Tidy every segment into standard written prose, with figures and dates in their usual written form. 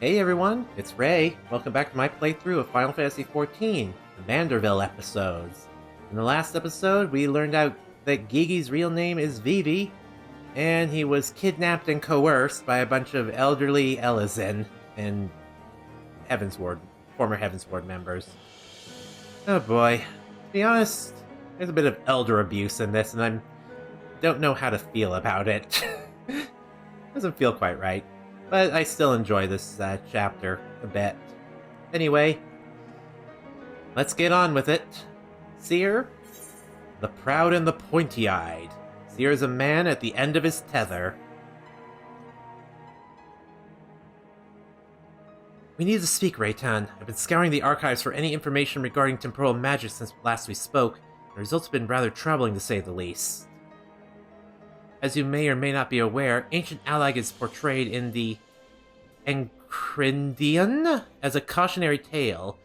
Hey everyone, it's Ray. Welcome back to my playthrough of Final Fantasy XIV, the Vanderville episodes. In the last episode, we learned out that Gigi's real name is Vivi, and he was kidnapped and coerced by a bunch of elderly Elysian and former Heavensward members. Oh boy. To be honest, there's a bit of elder abuse in this, and I don't know how to feel about it. Doesn't feel quite right. But I still enjoy this chapter a bit. Anyway, let's get on with it. Seer, the proud and the pointy-eyed. Seer is a man at the end of his tether. We need to speak, Rei'tan. I've been scouring the archives for any information regarding temporal magic since last we spoke. The results have been rather troubling, to say the least. As you may or may not be aware, ancient Allag is portrayed in the Encrindion as a cautionary tale,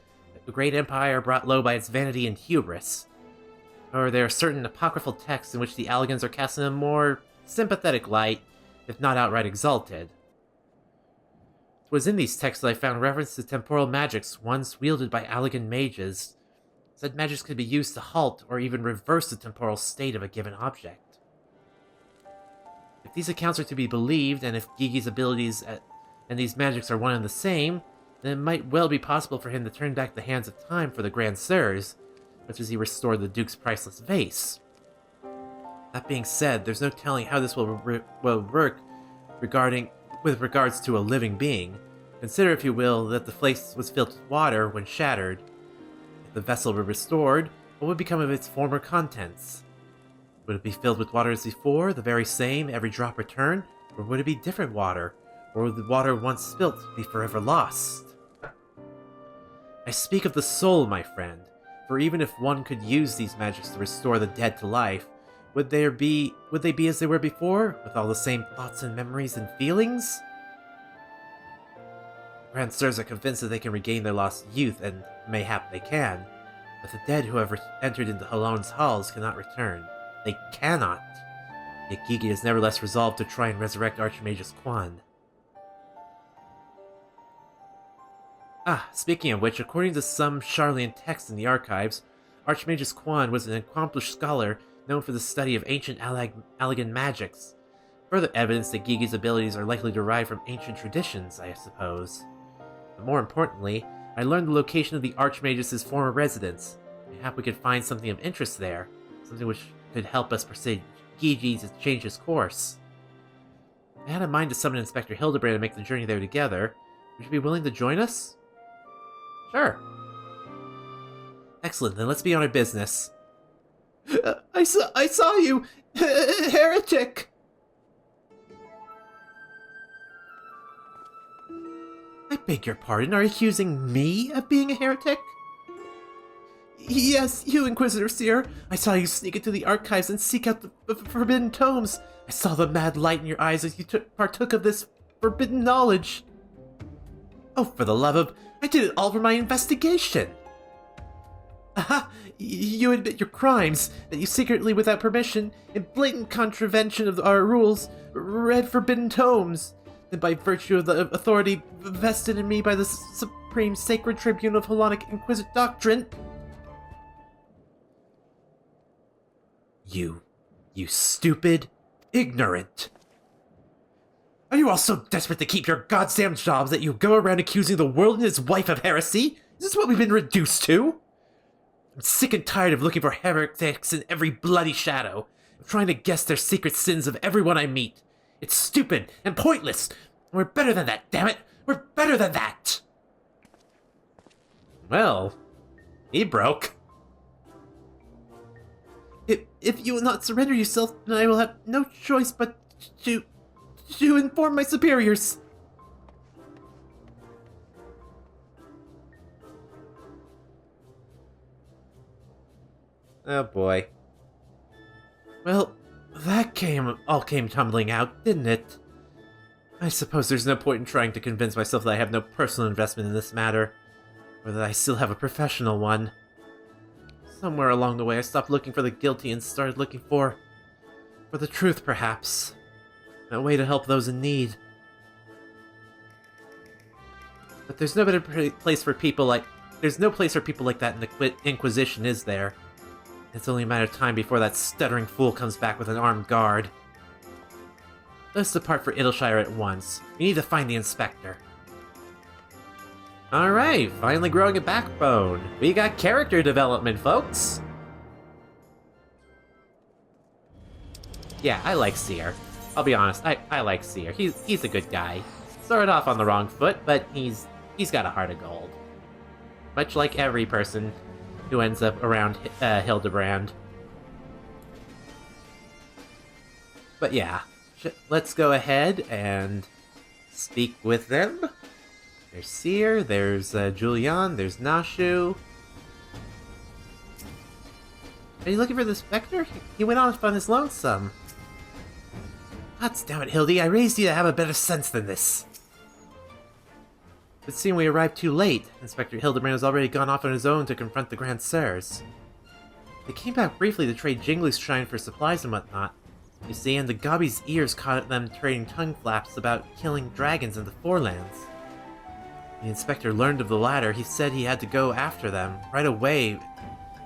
a great empire brought low by its vanity and hubris. Or there are certain apocryphal texts in which the Allagans are cast in a more sympathetic light, if not outright exalted. It was in these texts that I found reference to temporal magics once wielded by Allagan mages. Said magics could be used to halt or even reverse the temporal state of a given object. If these accounts are to be believed, and if Gigi's abilities and these magics are one and the same, then it might well be possible for him to turn back the hands of time for the Grand Sirs, much as he restored the Duke's priceless vase. That being said, there's no telling how this will work with regards to a living being. Consider, if you will, that the place was filled with water when shattered. If the vessel were restored, what would become of its former contents? Would it be filled with water as before, the very same, every drop returned? Or would it be different water? Or would the water once spilt be forever lost? I speak of the soul, my friend, for even if one could use these magics to restore the dead to life, would they be as they were before, with all the same thoughts and memories and feelings? Grand Sirs are convinced that they can regain their lost youth, and mayhap they can, but the dead who have entered into Halon's halls cannot return. They cannot. Yet Gigi is nevertheless resolved to try and resurrect Archmagus Quan. Speaking of which, according to some Sharlayan texts in the archives, Archmagus Quan was an accomplished scholar known for the study of ancient Allagan magics. Further evidence that Gigi's abilities are likely derived from ancient traditions, I suppose. But more importantly, I learned the location of the Archmagus' former residence. Mayhap we could find something of interest there, something which could help us persuade Gigi to change his course. I had in mind to summon Inspector Hildibrand and make the journey there together. Would you be willing to join us? Sure. Excellent, then let's be on our business. I saw you! Heretic! I beg your pardon, are you accusing me of being a heretic? Yes, you, Inquisitor Seer. I saw you sneak into the archives and seek out the forbidden tomes. I saw the mad light in your eyes as you partook of this forbidden knowledge. Oh, for the love of... I did it all for my investigation! Aha! You admit your crimes, that you secretly, without permission, in blatant contravention of our rules, read forbidden tomes. Then by virtue of the authority vested in me by the Supreme Sacred Tribune of Hellenic Inquisitor Doctrine... You stupid, ignorant. Are you all so desperate to keep your goddamn jobs that you go around accusing the world and his wife of heresy? Is this what we've been reduced to? I'm sick and tired of looking for heretics in every bloody shadow. I'm trying to guess their secret sins of everyone I meet. It's stupid and pointless. We're better than that, damn it! We're better than that! Well, he broke. If you will not surrender yourself, then I will have no choice but to inform my superiors. Oh boy. Well, that all came tumbling out, didn't it? I suppose there's no point in trying to convince myself that I have no personal investment in this matter, or that I still have a professional one. Somewhere along the way I stopped looking for the guilty and started looking for the truth, perhaps. A way to help those in need. But there's no better place for people like... There's no place for people like that in the Inquisition, is there? It's only a matter of time before that stuttering fool comes back with an armed guard. Let's depart for Idleshire at once. We need to find the Inspector. Alright, finally growing a backbone. We got character development, folks! Yeah, I like Seer. I'll be honest, I like Seer. He's a good guy. Started off on the wrong foot, but he's got a heart of gold. Much like every person who ends up around Hildibrand. But yeah, let's go ahead and speak with them. There's Seer, there's Julian, there's Nashu. Are you looking for the Spectre? He went off on his lonesome. God damn it, Hildy, I raised you to have a better sense than this. It seemed we arrived too late. Inspector Hildibrand has already gone off on his own to confront the Grand Sirs. They came back briefly to trade Jingli's shrine for supplies and whatnot. You see, and the Gobby's ears caught them trading tongue flaps about killing dragons in the Forelands. The Inspector learned of the latter. He said he had to go after them right away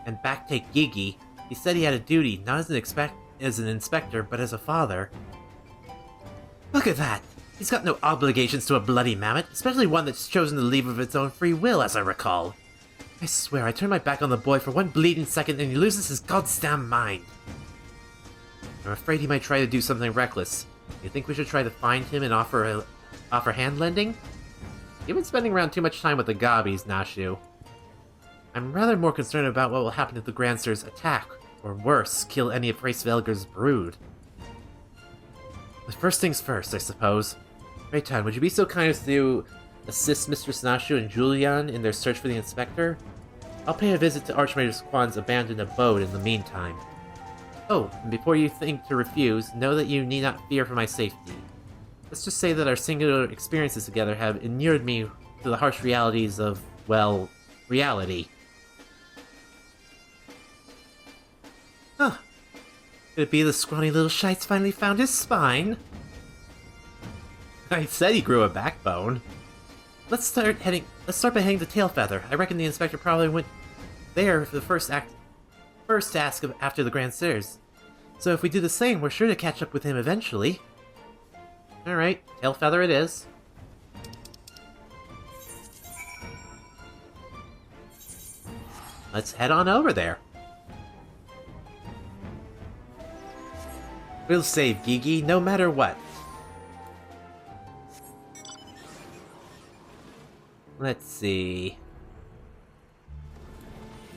and backtake Gigi. He said he had a duty, not as an inspector, but as a father. Look at that! He's got no obligations to a bloody mammoth, especially one that's chosen to leave of its own free will, as I recall. I swear, I turned my back on the boy for one bleeding second and he loses his goddamn mind. I'm afraid he might try to do something reckless. You think we should try to find him and offer hand-lending? You've been spending around too much time with the Gobbies, Nashu. I'm rather more concerned about what will happen if the Grand Sirs attack, or worse, kill any of Hraesvelgur's brood. But first things first, I suppose. Rei'tan, would you be so kind as to assist Mistress Nashu and Julian in their search for the Inspector? I'll pay a visit to Archmage Quan's abandoned abode in the meantime. Oh, and before you think to refuse, know that you need not fear for my safety. Let's just say that our singular experiences together have inured me to the harsh realities of, well, reality. Huh. Could it be the scrawny little shite's finally found his spine? I said he grew a backbone. Let's start by heading to Tailfeather. I reckon the Inspector probably went there for the first to ask after the Grand Sirs. So if we do the same, we're sure to catch up with him eventually. Alright, Tailfeather it is. Let's head on over there. We'll save Gigi no matter what. Let's see.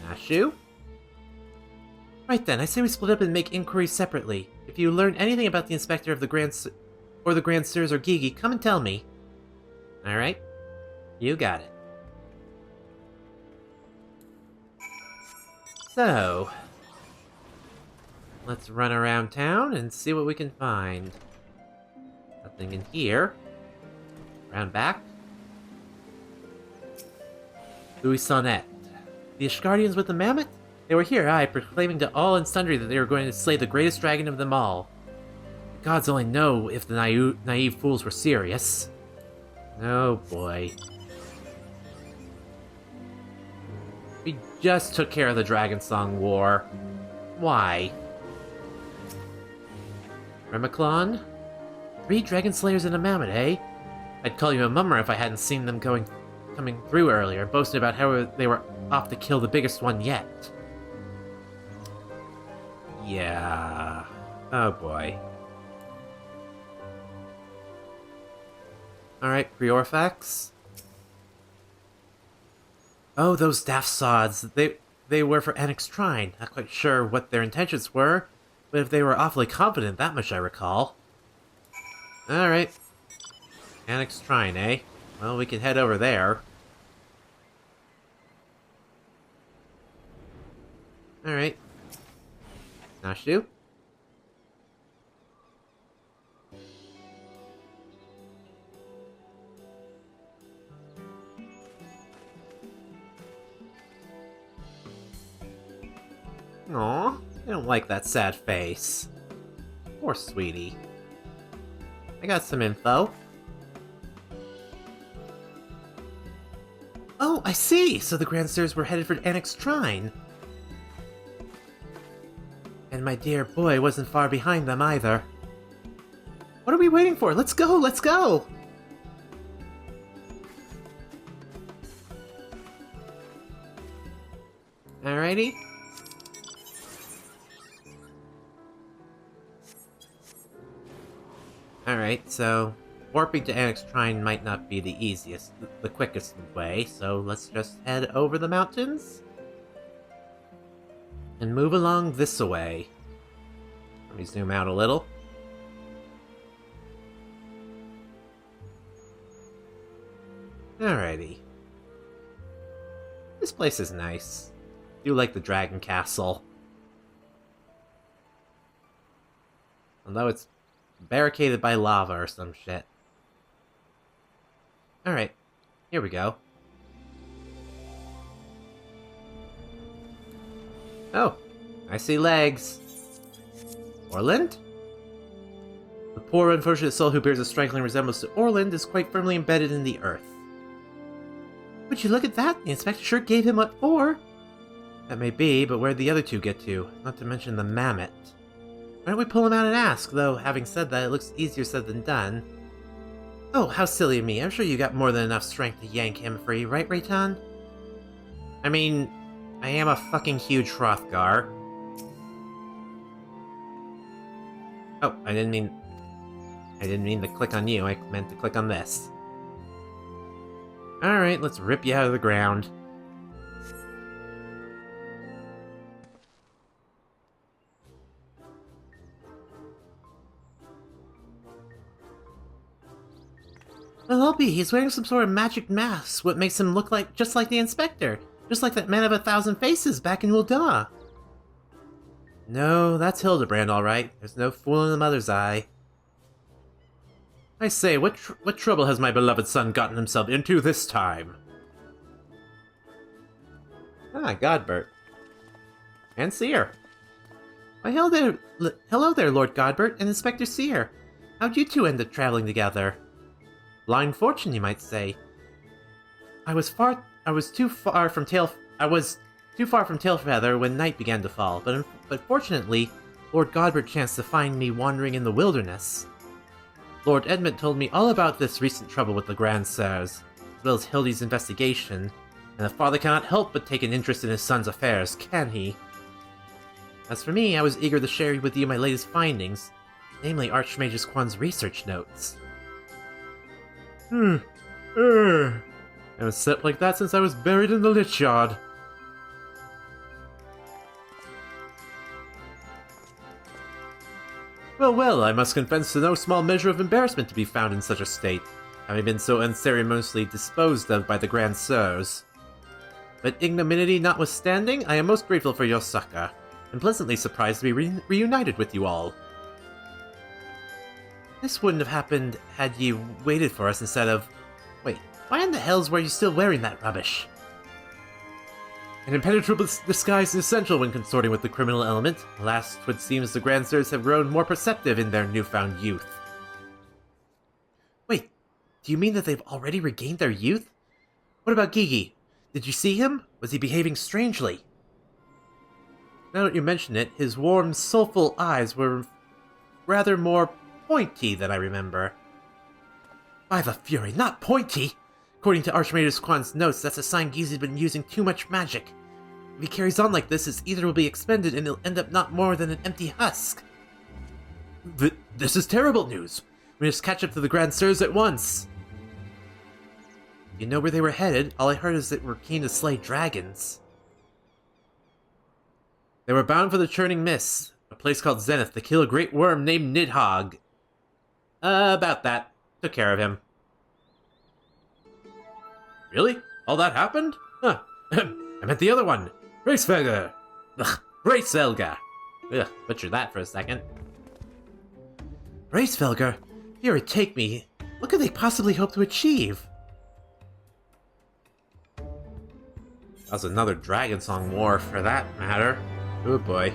Nashu? Right then, I say we split up and make inquiries separately. If you learn anything about the Inspector of the Grand Sirs or Gigi, come and tell me. Alright. You got it. So, let's run around town and see what we can find. Nothing in here. Round back. Louis Sonnet. The Ishgardians with the mammoth? They were here, proclaiming to all and sundry that they were going to slay the greatest dragon of them all. The gods only know if the naive fools were serious. Oh boy. We just took care of the Dragonsong War. Why? Remiclon? 3 Dragon Slayers and a mammoth, eh? I'd call you a mummer if I hadn't seen them coming through earlier, boasting about how they were off to kill the biggest one yet. Yeah. Oh boy. Alright, Priorfax. Oh, those daft sods. They were for Annex Trine. Not quite sure what their intentions were, but if they were awfully confident, that much I recall. Alright. Annex Trine, eh? Well, we can head over there. Alright. Nashu? Aw, I don't like that sad face. Poor sweetie. I got some info. Oh, I see! So the Grand Stairs were headed for Annex Shrine. And my dear boy wasn't far behind them either. What are we waiting for? Let's go! Let's go! Alrighty. Alright, so warping to Annex Shrine might not be the easiest, the quickest way, so let's just head over the mountains and move along this way. Let me zoom out a little. Alrighty. This place is nice. I do like the Dragon Castle. Although it's barricaded by lava or some shit. Alright, here we go. Oh, I see legs. Orland? The poor unfortunate soul who bears a striking resemblance to Orland is quite firmly embedded in the earth. Would you look at that? The inspector sure gave him what for. That may be, but where'd the other two get to? Not to mention the mammoth. Why don't we pull him out and ask, though having said that, it looks easier said than done. Oh, how silly of me. I'm sure you got more than enough strength to yank him free, right, Rei'tan? I mean, I am a fucking huge Hrothgar. Oh, I didn't mean to click on you, I meant to click on this. Alright, let's rip you out of the ground. Well, I'll be. He's wearing some sort of magic mask, what makes him look like just like the Inspector. Just like that man of 1,000 faces back in Ul'dah. No, that's Hildibrand, alright. There's no fool in the mother's eye. I say, what trouble has my beloved son gotten himself into this time? Ah, Godbert. And Seer. Why, hello there, Lord Godbert and Inspector Seer. How'd you two end up traveling together? Blind fortune, you might say. I was too far from Tailfeather when night began to fall, but fortunately, Lord Godbert chanced to find me wandering in the wilderness. Lord Edmund told me all about this recent trouble with the Grand Sirs, as well as Hildy's investigation, and a father cannot help but take an interest in his son's affairs, can he? As for me, I was eager to share with you my latest findings, namely Archmage Quan's research notes. I haven't slept like that since I was buried in the Lich Yard. Well, I must confess to no small measure of embarrassment to be found in such a state, having been so unceremoniously disposed of by the Grand Sirs. But ignominy notwithstanding, I am most grateful for your succor, and pleasantly surprised to be reunited with you all. This wouldn't have happened had you waited for us instead of... Wait, why in the hells were you still wearing that rubbish? An impenetrable disguise is essential when consorting with the criminal element. Alas, 'twould seem the Grand Sirs have grown more perceptive in their newfound youth. Wait, do you mean that they've already regained their youth? What about Gigi? Did you see him? Was he behaving strangely? Now that you mention it, his warm, soulful eyes were rather more pointy than I remember. By the Fury, not pointy! According to Archmage Quan's notes, that's a sign Gigi's been using too much magic. If he carries on like this, his ether will be expended and he'll end up not more than an empty husk. This is terrible news. We must catch up to the Grand Sirs at once. You know where they were headed? All I heard is that they were keen to slay dragons. They were bound for the Churning Mists, a place called Zenith, to kill a great worm named Nidhogg. About that. Took care of him. Really? All that happened? Huh. I meant the other one. Rei'tan. Ugh, Rei'tan. Ugh, butcher that for a second. Rei'tan? Here, take me. What could they possibly hope to achieve? That was another Dragon Song war, for that matter. Oh boy.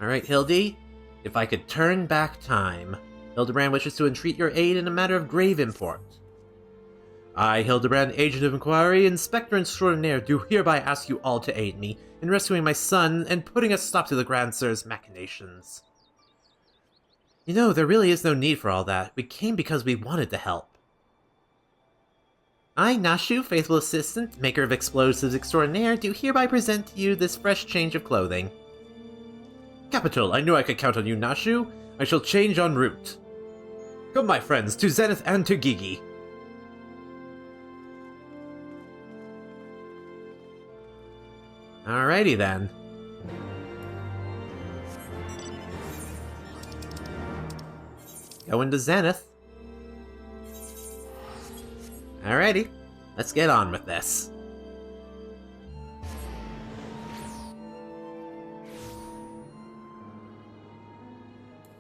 Alright, Hildy. If I could turn back time, Hildibrand wishes to entreat your aid in a matter of grave import. I, Hildibrand, Agent of Inquiry, Inspector Extraordinaire, do hereby ask you all to aid me in rescuing my son and putting a stop to the Grand Sir's machinations. You know, there really is no need for all that. We came because we wanted to help. I, Nashu, faithful assistant, maker of explosives extraordinaire, do hereby present to you this fresh change of clothing. Capital, I knew I could count on you, Nashu. I shall change en route. Come, my friends, to Zenith and to Gigi. Alrighty then. Go into Zenith. Alrighty, let's get on with this.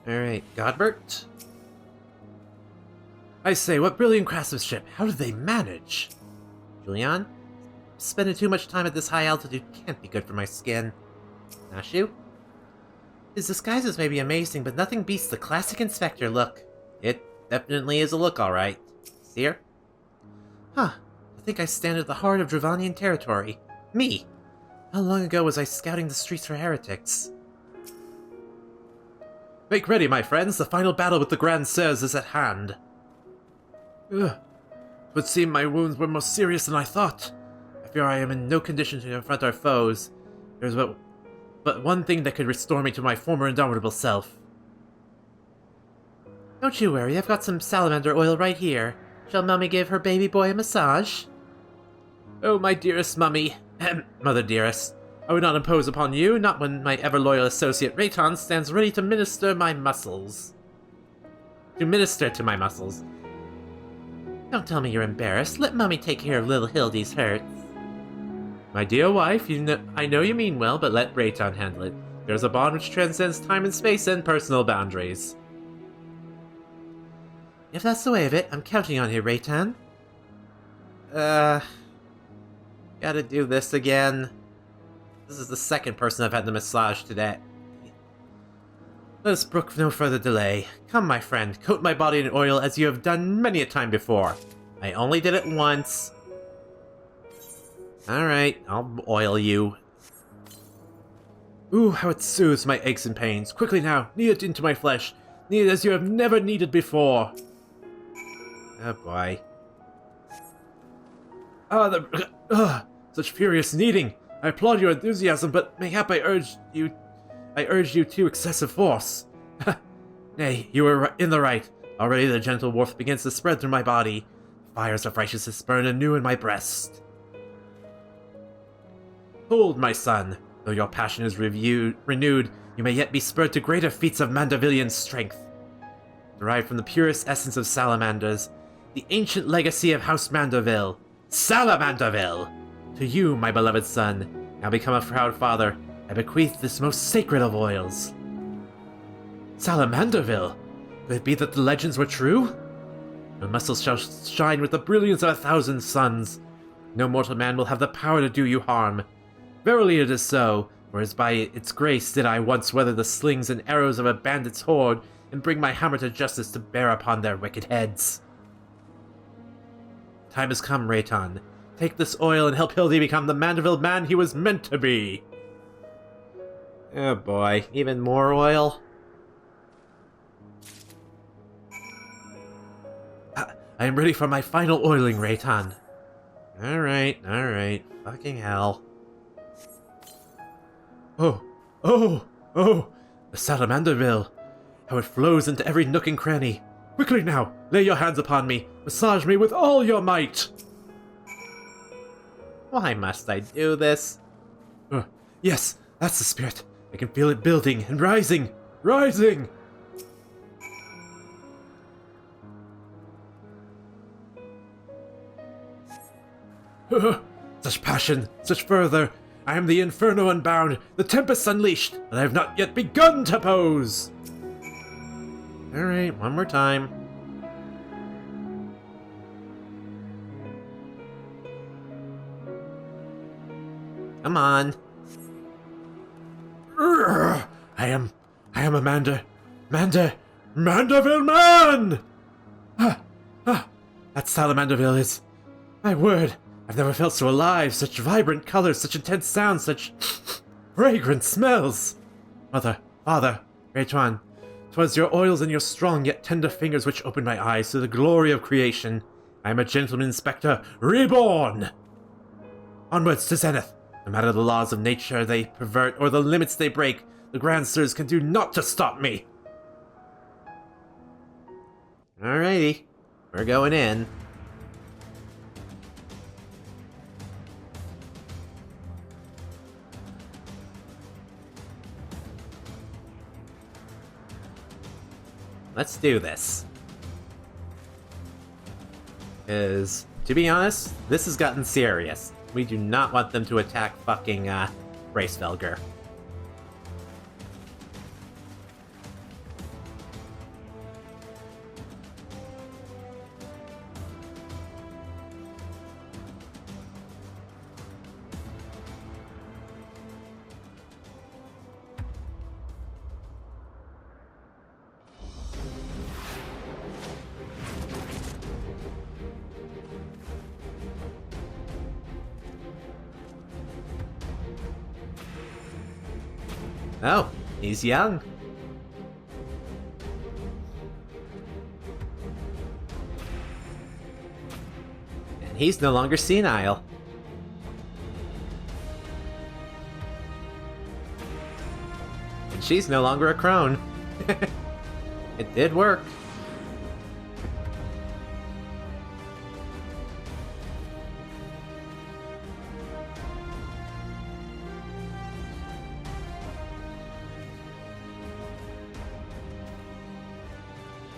Alright, Godbert. I say, what brilliant craftsmanship. How did they manage? Julian? Spending too much time at this high altitude can't be good for my skin. Nashu? His disguises may be amazing, but nothing beats the classic Inspector look. It definitely is a look, alright. Seer? Huh. I think I stand at the heart of Dravanian territory. Me! How long ago was I scouting the streets for heretics? Make ready, my friends. The final battle with the Grand Sirs is at hand. Ugh. It would seem my wounds were more serious than I thought. I fear I am in no condition to confront our foes. There's but one thing that could restore me to my former indomitable self. Don't you worry, I've got some salamander oil right here. Shall Mummy give her baby boy a massage? Oh, my dearest Mummy. Mother dearest. I would not impose upon you, not when my ever-loyal associate Rei'tan stands ready to minister to my muscles. Don't tell me you're embarrassed. Let Mummy take care of little Hildy's hurts. My dear wife, I know you mean well, but let Rei'tan handle it. There's a bond which transcends time and space and personal boundaries. If that's the way of it, I'm counting on you, Rei'tan. Gotta do this again. This is the second person I've had the massage today. Let us brook no further delay. Come, my friend, coat my body in oil as you have done many a time before. I only did it once. Alright, I'll oil you. Ooh, how it soothes my aches and pains. Quickly now, knead it into my flesh. Knead it as you have never kneaded before. Oh boy. Such furious kneading. I applaud your enthusiasm, but mayhap I urged you to excessive force. Nay, you were in the right. Already the gentle warmth begins to spread through my body. Fires of righteousness burn anew in my breast. Hold, my son. Though your passion is renewed, you may yet be spurred to greater feats of Mandervillian strength. Derived from the purest essence of salamanders, the ancient legacy of House Manderville. Salamanderville! To you, my beloved son, now become a proud father, I bequeath this most sacred of oils. Salamanderville? Could it be that the legends were true? Your muscles shall shine with the brilliance of 1,000 suns. No mortal man will have the power to do you harm. Verily it is so, for as by its grace did I once weather the slings and arrows of a bandit's horde, and bring my hammer to justice to bear upon their wicked heads. Time has come, Rei'tan. Take this oil and help Hildy become the Manderville man he was meant to be. Oh boy, even more oil? I am ready for my final oiling, Rei'tan. Alright. Fucking hell. Oh! The Salamanderville! How it flows into every nook and cranny. Quickly now, lay your hands upon me. Massage me with all your might. Why must I do this? Yes, that's the spirit. I can feel it building and rising. Rising! Such passion, such fervor. I am the inferno unbound, the tempest unleashed, but I have not yet begun to pose. Alright, one more time. Come on. I am Amanda. Manderville man! That Salamanderville is... My word, I've never felt so alive. Such vibrant colors, such intense sounds, such fragrant smells. Mother, father, Rei'tan, 'twas your oils and your strong yet tender fingers which opened my eyes to the glory of creation. I am a gentleman inspector, reborn! Onwards to Zenith. No matter the laws of nature they pervert or the limits they break, the Grand Sirs can do naught to stop me. Alrighty, we're going in. Let's do this. Because, to be honest, this has gotten serious. We do not want them to attack fucking, Bracefelger. Oh, he's young. And he's no longer senile. And she's no longer a crone. It did work.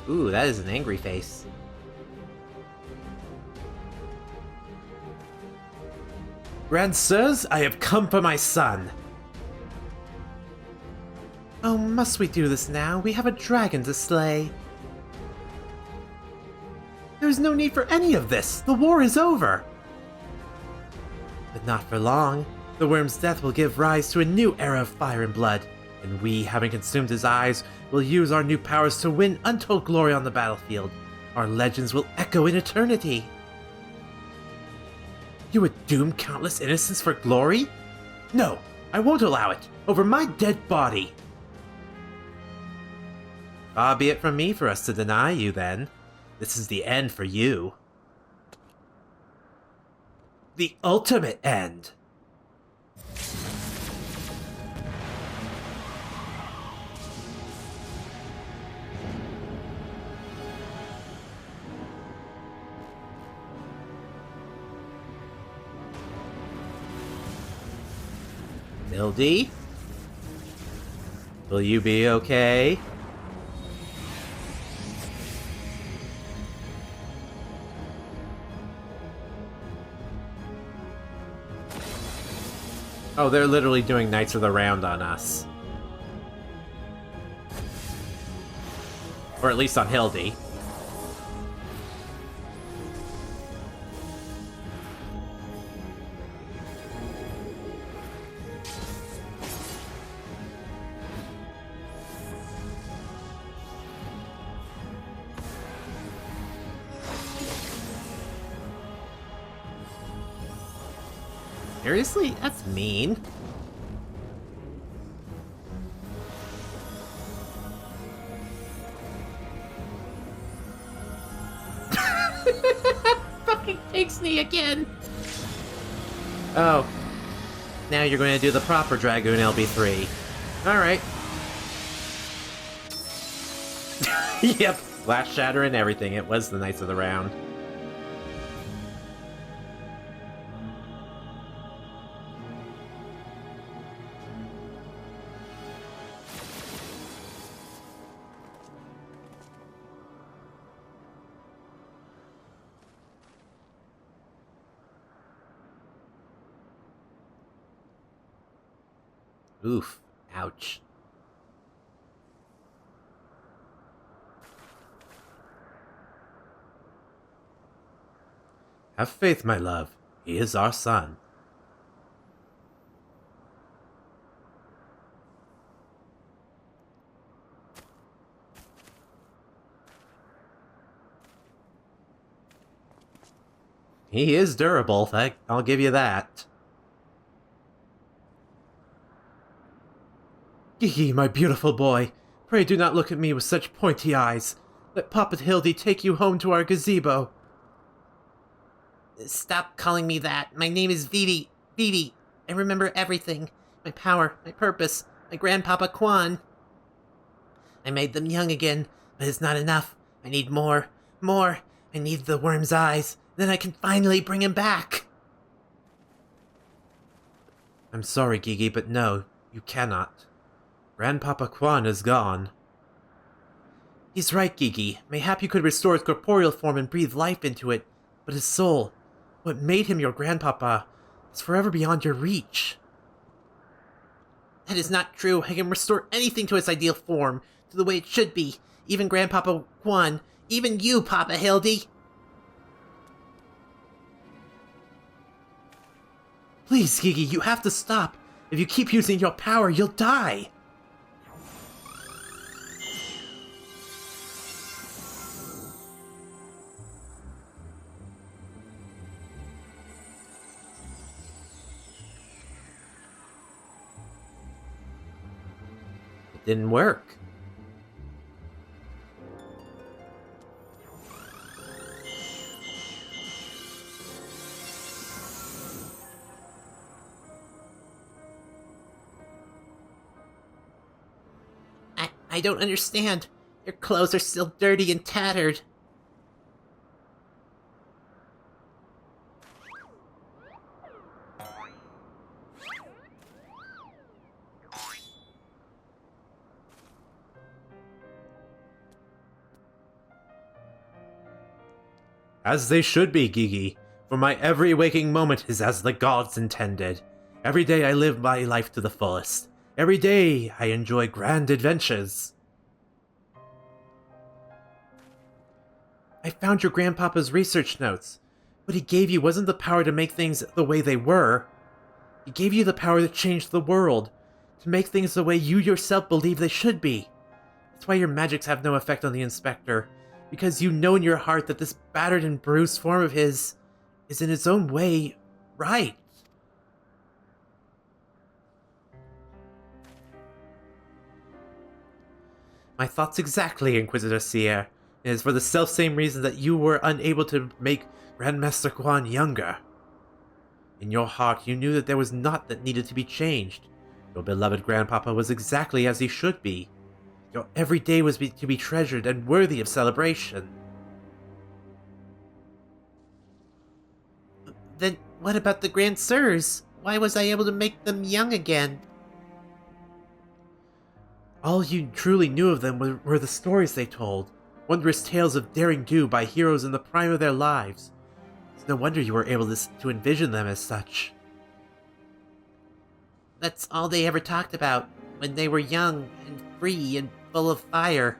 Ooh, that is an angry face. Grand Sirs, I have come for my son. Oh, must we do this now? We have a dragon to slay. There is no need for any of this. The war is over. But not for long. The worm's death will give rise to a new era of fire and blood. And we, having consumed his eyes, will use our new powers to win untold glory on the battlefield. Our legends will echo in eternity. You would doom countless innocents for glory? No, I won't allow it. Over my dead body. Far be it from me for us to deny you, then. This is the end for you. The ultimate end. Hildy? Will you be okay? Oh, they're literally doing Knights of the Round on us. Or at least on Hildy. Seriously? That's mean. Fucking takes me again. Oh. Now you're going to do the proper Dragoon LB3. Alright. Yep. Glass shatter and everything. It was the Knights of the Round. Oof. Ouch. Have faith, my love. He is our son. He is durable, I'll give you that. Gigi, my beautiful boy, pray do not look at me with such pointy eyes. Let Papa Hildy take you home to our gazebo. Stop calling me that. My name is Vivi. Vivi. I remember everything. My power, my purpose, my grandpapa Quan. I made them young again, but it's not enough. I need more. More. I need the worm's eyes. Then I can finally bring him back. I'm sorry, Gigi, but no, you cannot. Grandpapa Quan is gone. He's right, Gigi. Mayhap you could restore his corporeal form and breathe life into it, but his soul, what made him your grandpapa, is forever beyond your reach. That is not true. I can restore anything to its ideal form, to the way it should be. Even Grandpapa Quan, even you, Papa Hildy. Please, Gigi, you have to stop. If you keep using your power, you'll die. It didn't work. I don't understand. Your clothes are still dirty and tattered. As they should be, Gigi, for my every waking moment is as the gods intended. Every day I live my life to the fullest. Every day I enjoy grand adventures. I found your grandpapa's research notes. What he gave you wasn't the power to make things the way they were. He gave you the power to change the world, to make things the way you yourself believe they should be. That's why your magics have no effect on the Inspector, because you know in your heart that this battered and bruised form of his is in its own way right. My thoughts exactly, Inquisitor Seer. It is for the selfsame reason that you were unable to make Grandmaster Quan younger. In your heart, you knew that there was naught that needed to be changed. Your beloved grandpapa was exactly as he should be. Your every day was to be treasured and worthy of celebration. Then what about the Grand Sirs? Why was I able to make them young again? All you truly knew of them were the stories they told. Wondrous tales of daring do by heroes in the prime of their lives. It's no wonder you were able to envision them as such. That's all they ever talked about, when they were young and free and full of fire.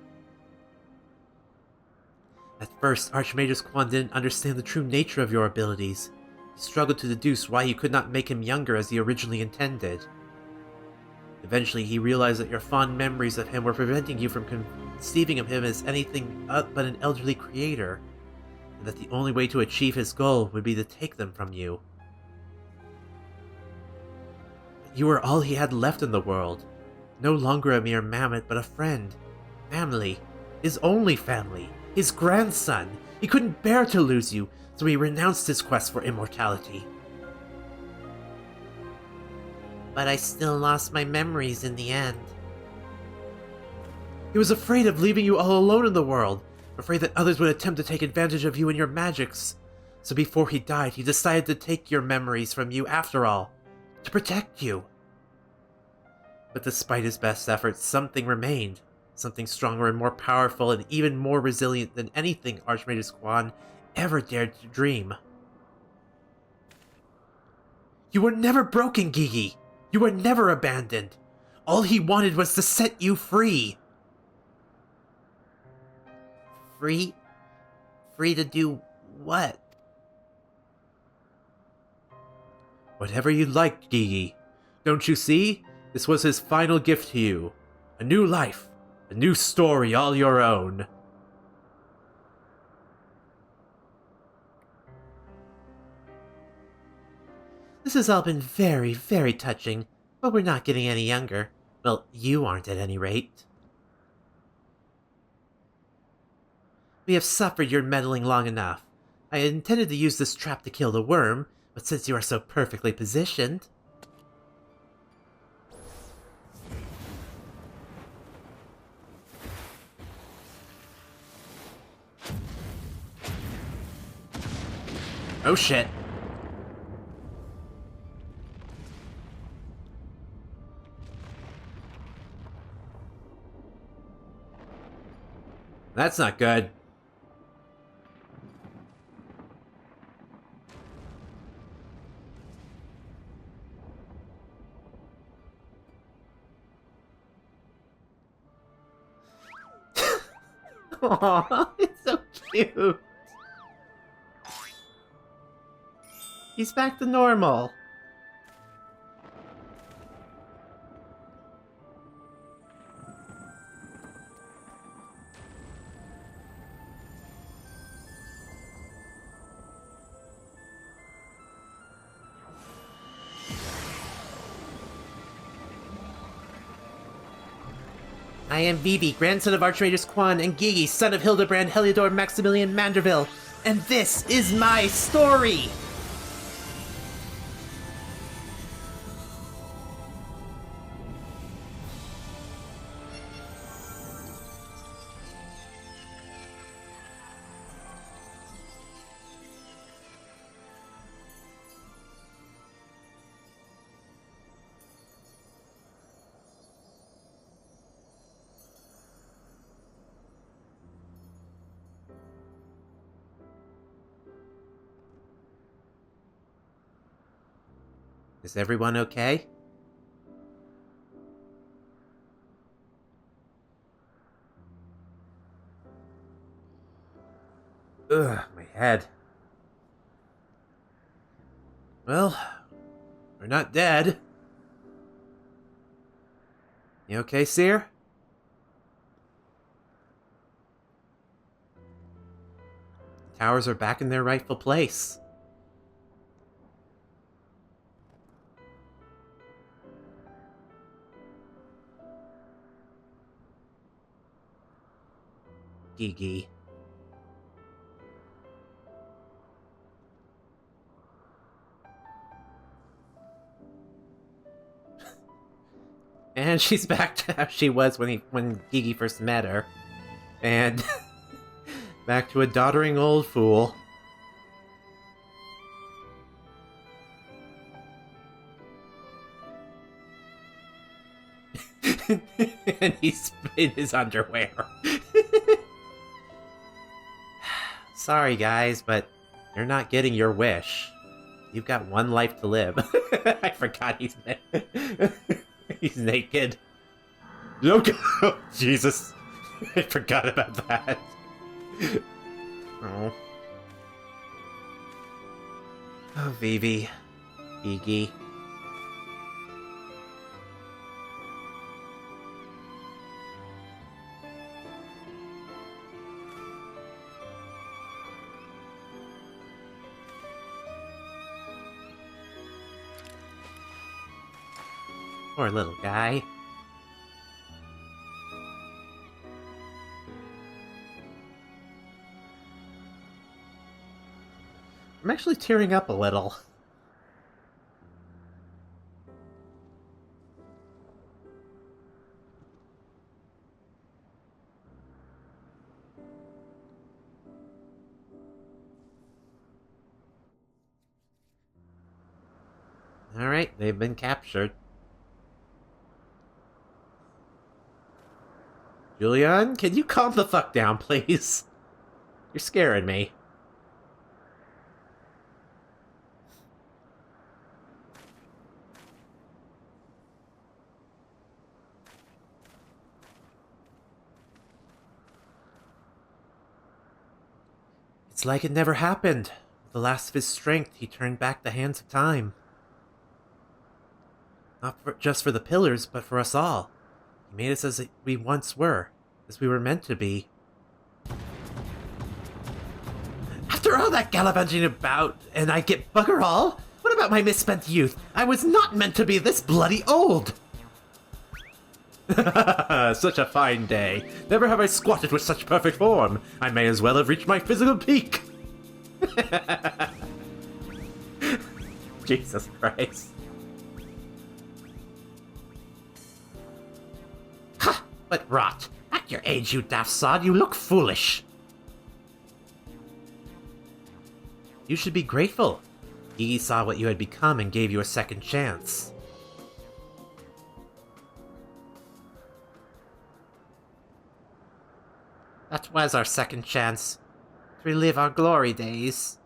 At first, Archmagus Quan didn't understand the true nature of your abilities. He struggled to deduce why you could not make him younger as he originally intended. Eventually, he realized that your fond memories of him were preventing you from conceiving of him as anything but an elderly creator, and that the only way to achieve his goal would be to take them from you. You were all he had left in the world, no longer a mere mammoth, but a friend, family, his only family, his grandson. He couldn't bear to lose you, so he renounced his quest for immortality. But I still lost my memories in the end. He was afraid of leaving you all alone in the world, afraid that others would attempt to take advantage of you and your magics. So before he died, he decided to take your memories from you after all, to protect you. But despite his best efforts, something remained. Something stronger and more powerful and even more resilient than anything Archmagus Quan ever dared to dream. You were never broken, Gigi! You were never abandoned! All he wanted was to set you free! Free? Free to do what? Whatever you liked, Gigi. Don't you see? This was his final gift to you. A new life. A new story all your own. This has all been very, very touching, but we're not getting any younger. Well, you aren't at any rate. We have suffered your meddling long enough. I had intended to use this trap to kill the worm, but since you are so perfectly positioned... Oh shit. That's not good. Aww, it's so cute. He's back to normal. I am Vivi, grandson of Archmages Quan and Gigi, son of Hildibrand Heliodor Maximilian Manderville, and this is my story! Is everyone okay? Ugh, my head. Well, we're not dead. You okay, Seer? The towers are back in their rightful place. Gigi. And she's back to how she was when Gigi first met her. And back to a doddering old fool. And he's in his underwear. Sorry, guys, but you're not getting your wish. You've got one life to live. I forgot he's he's naked. Oh, Jesus. I forgot about that. Oh. Oh, Vivi. Gigi. Poor little guy. I'm actually tearing up a little. Alright, they've been captured. Julian, can you calm the fuck down, please? You're scaring me. It's like it never happened. With the last of his strength, he turned back the hands of time. Not just for the pillars, but for us all. He made us as we once were, as we were meant to be. After all that gallivanting about, and I get bugger all? What about my misspent youth. I was not meant to be this bloody old. Such a fine day. Never have I squatted with such perfect form. I may as well have reached my physical peak. Jesus Christ. Ha! But rot. At your age, you daft sod, you look foolish. You should be grateful. Gigi saw what you had become and gave you a second chance. That was our second chance to relive our glory days.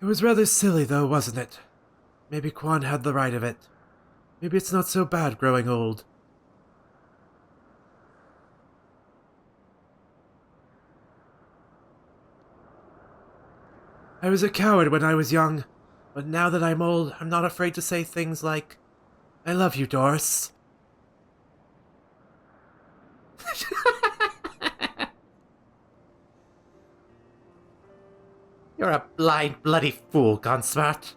It was rather silly though, wasn't it? Maybe Quan had the right of it. Maybe it's not so bad growing old. I was a coward when I was young, but now that I'm old, I'm not afraid to say things like, I love you, Doris. You're a blind, bloody fool, gone smart.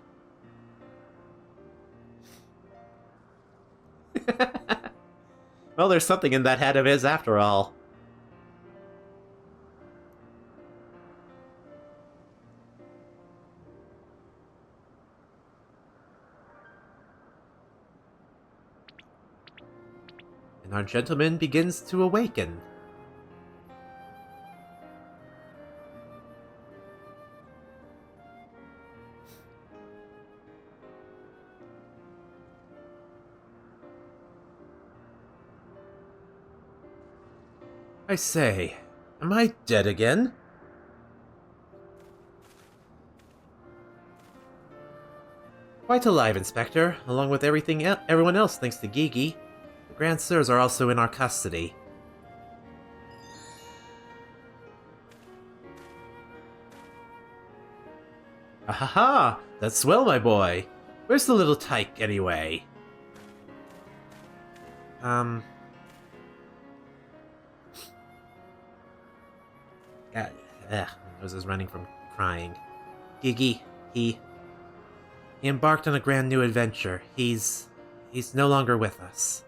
Well, there's something in that head of his after all. And our gentleman begins to awaken. I say, am I dead again? Quite alive, Inspector, along with everyone else thanks to Gigi. The Grand Sirs are also in our custody. Ahaha! That's swell, my boy! Where's the little tyke, anyway? I was just running from crying. Gigi, he embarked on a grand new adventure. He's no longer with us.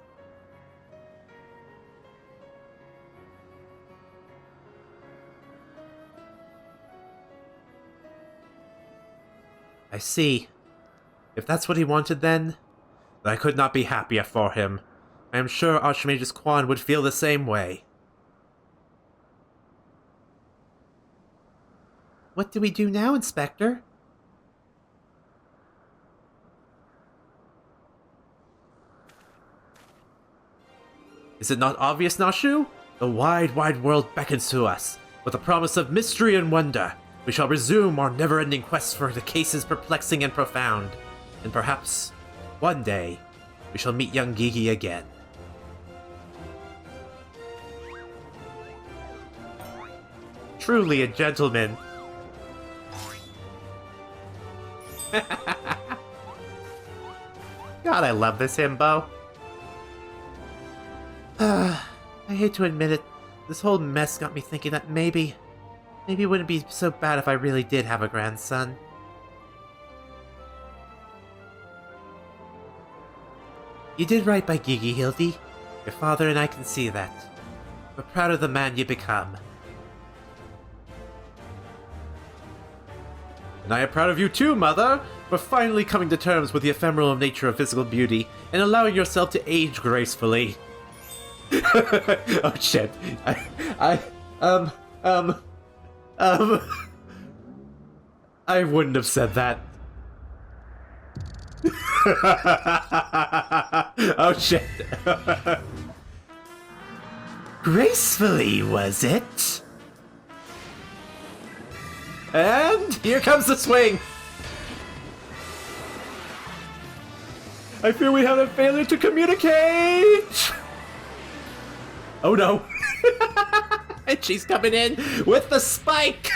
I see. If that's what he wanted then I could not be happier for him. I am sure Archmagus Quan would feel the same way. What do we do now, Inspector? Is it not obvious, Nashu? The wide, wide world beckons to us, with a promise of mystery and wonder. We shall resume our never-ending quest for the cases perplexing and profound. And perhaps, one day, we shall meet young Gigi again. Truly a gentleman. God, I love this himbo. I hate to admit it, this whole mess got me thinking that maybe it wouldn't be so bad if I really did have a grandson. You did right by Gigi, Hildy. Your father and I can see that. We're proud of the man you become. And I am proud of you too, Mother, for finally coming to terms with the ephemeral nature of physical beauty and allowing yourself to age gracefully. Oh shit. I wouldn't have said that. Oh shit. Gracefully, was it? And here comes the swing! I fear we have a failure to communicate! Oh no. And she's coming in with the spike!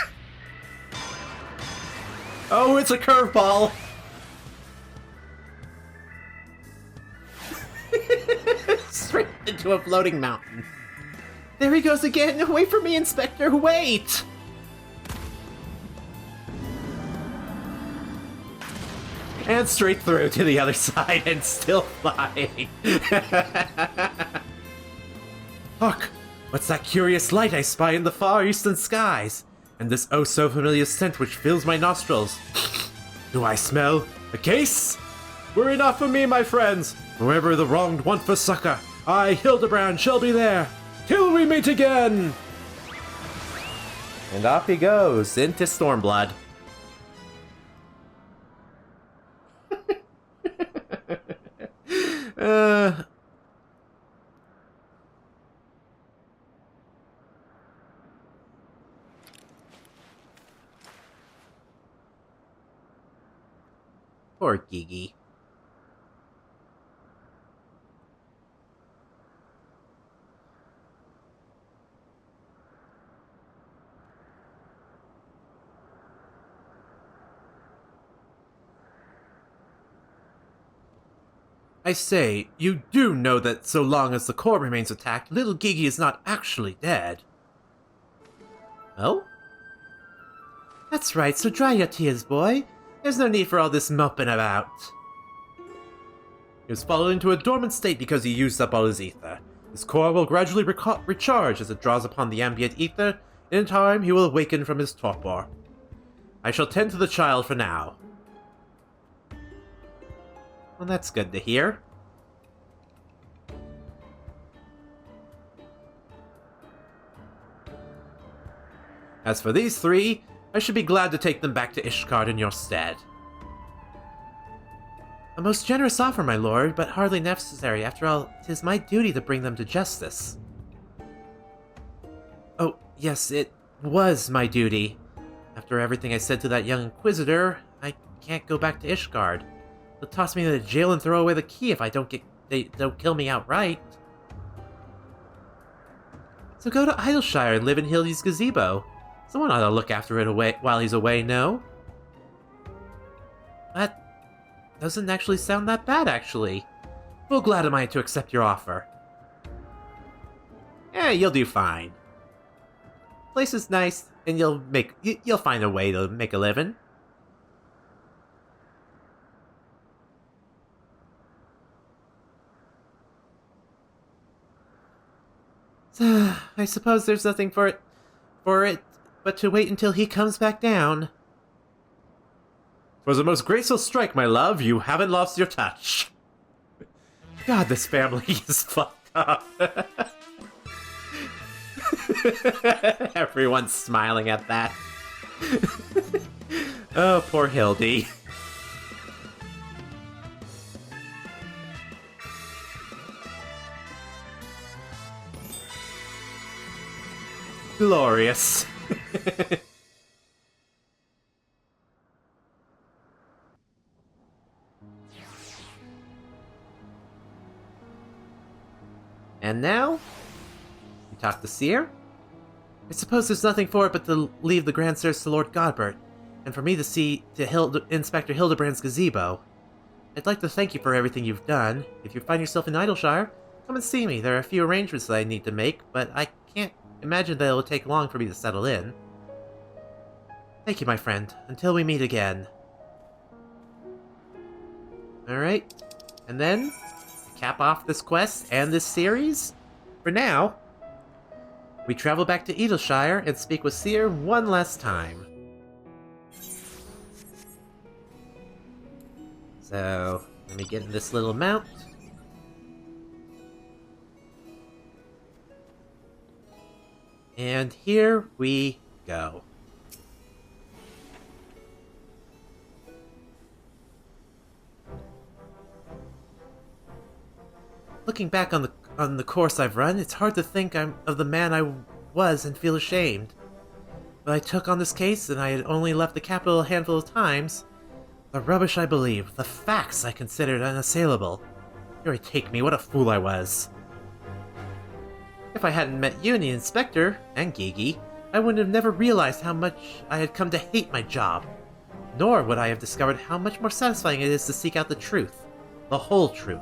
Oh, it's a curveball! Straight into a floating mountain. There he goes again! Wait for me, Inspector! Wait! And straight through to the other side and still flying. Hark! What's that curious light I spy in the far eastern skies? And this oh so familiar scent which fills my nostrils. Do I smell a case? Worry not for me, my friends. Wherever the wronged want for succor, I, Hildibrand, shall be there. Till we meet again! And off he goes, into Stormblood. Poor Gigi. I say, you do know that so long as the core remains attacked, little Gigi is not actually dead. Oh? That's right, so dry your tears, boy. There's no need for all this moping about. He was fallen into a dormant state because he used up all his ether. His core will gradually recharge as it draws upon the ambient ether. In time, he will awaken from his torpor. I shall tend to the child for now. Well, that's good to hear. As for these three, I should be glad to take them back to Ishgard in your stead. A most generous offer, my lord, but hardly necessary. After all, 'tis my duty to bring them to justice. Oh, yes, it was my duty. After everything I said to that young inquisitor, I can't go back to Ishgard. They'll toss me into jail and throw away the key if they don't kill me outright. So go to Idleshire and live in Hildy's gazebo. Someone ought to look after it while he's away, no? That doesn't actually sound that bad, actually. Full glad am I to accept your offer. You'll do fine. Place is nice, and you'll find a way to make a living. I suppose there's nothing for it but to wait until he comes back down. 'Twas a most graceful strike, my love. You haven't lost your touch. God, this family is fucked up. Everyone's smiling at that. Oh, poor Hildy. Glorious. And now, we talk to Seer. I suppose there's nothing for it but to leave the Grand Sirs to Lord Godbert, and for me to see to Inspector Hildibrand's gazebo. I'd like to thank you for everything you've done. If you find yourself in Idleshire, come and see me. There are a few arrangements that I need to make, but I can't imagine that it'll take long for me to settle in. Thank you, my friend. Until we meet again. Alright. And then, to cap off this quest and this series, for now, we travel back to Idleshire and speak with Seer one last time. So, let me get in this little mount. And here we go. Looking back on the course I've run, it's hard to think I'm of the man I was and feel ashamed. But I took on this case, and I had only left the capital a handful of times. The rubbish I believed, the facts I considered unassailable. Here I take me, what a fool I was. If I hadn't met you and the Inspector, and Gigi, I would have never realized how much I had come to hate my job. Nor would I have discovered how much more satisfying it is to seek out the truth. The whole truth.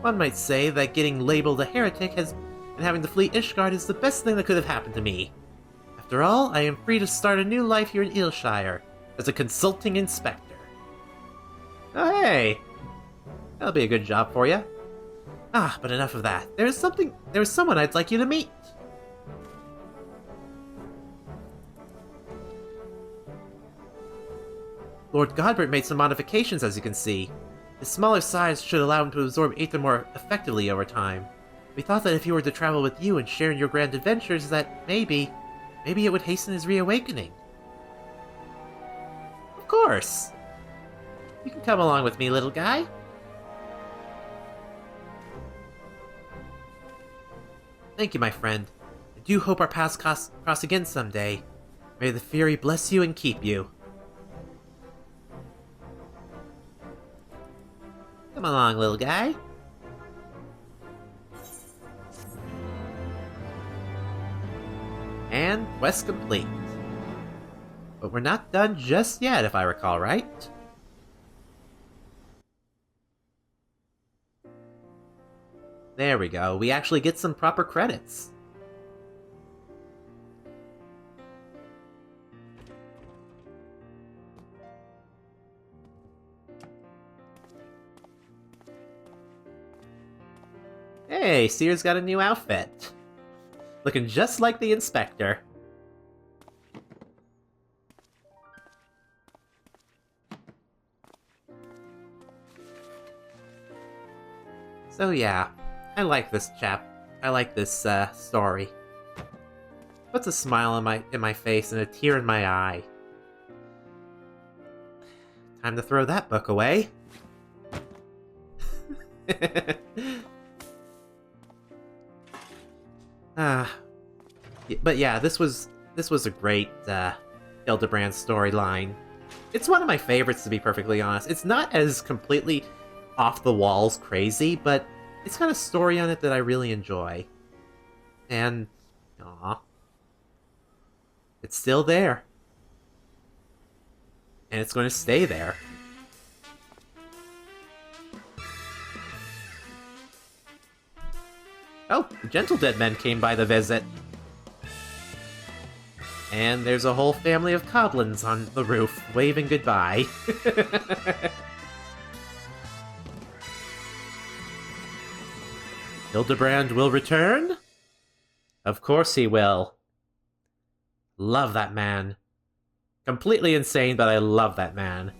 One might say that getting labeled a heretic has and having to flee Ishgard is the best thing that could have happened to me. After all, I am free to start a new life here in Ilshire, as a consulting inspector. Oh, hey! That'll be a good job for you. Ah, but enough of that. There is someone I'd like you to meet. Lord Godbert made some modifications, as you can see. His smaller size should allow him to absorb ether more effectively over time. We thought that if he were to travel with you and share in your grand adventures, that maybe it would hasten his reawakening. Of course! You can come along with me, little guy. Thank you, my friend. I do hope our paths cross again someday. May the Fury bless you and keep you. Come along, little guy. And quest complete. But we're not done just yet, if I recall right. There we go. We actually get some proper credits. Hey, Seer's got a new outfit. Looking just like the Inspector. So yeah, I like this chap. I like this story. Puts a smile in my face and a tear in my eye. Time to throw that book away. But yeah, this was a great Hildibrand storyline. It's one of my favorites, to be perfectly honest. It's not as completely off the walls crazy, but it's got a story on it that I really enjoy. And it's still there. And it's going to stay there. Oh, the Gentle Dead Men came by the visit. And there's a whole family of goblins on the roof, waving goodbye. Hildibrand will return? Of course he will. Love that man. Completely insane, but I love that man.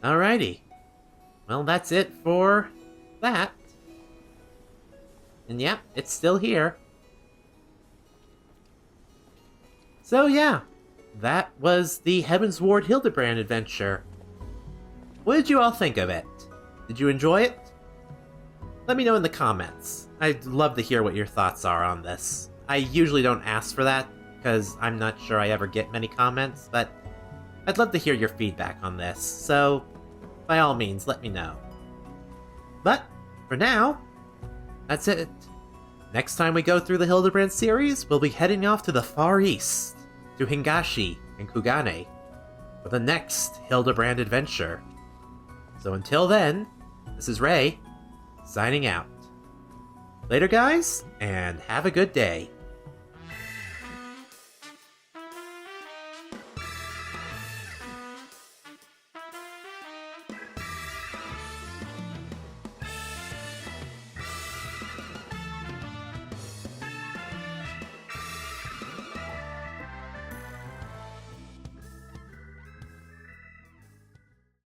Alrighty. Well, that's it for that. And yeah, it's still here. So yeah, that was the Heaven's Ward Hildibrand adventure. What did you all think of it? Did you enjoy it? Let me know in the comments. I'd love to hear what your thoughts are on this. I usually don't ask for that, because I'm not sure I ever get many comments, but I'd love to hear your feedback on this, so by all means, let me know. But, for now, that's it. Next time we go through the Hildibrand series, we'll be heading off to the Far East, to Hingashi and Kugane, for the next Hildibrand adventure. So until then, this is Ray, signing out. Later guys, and have a good day.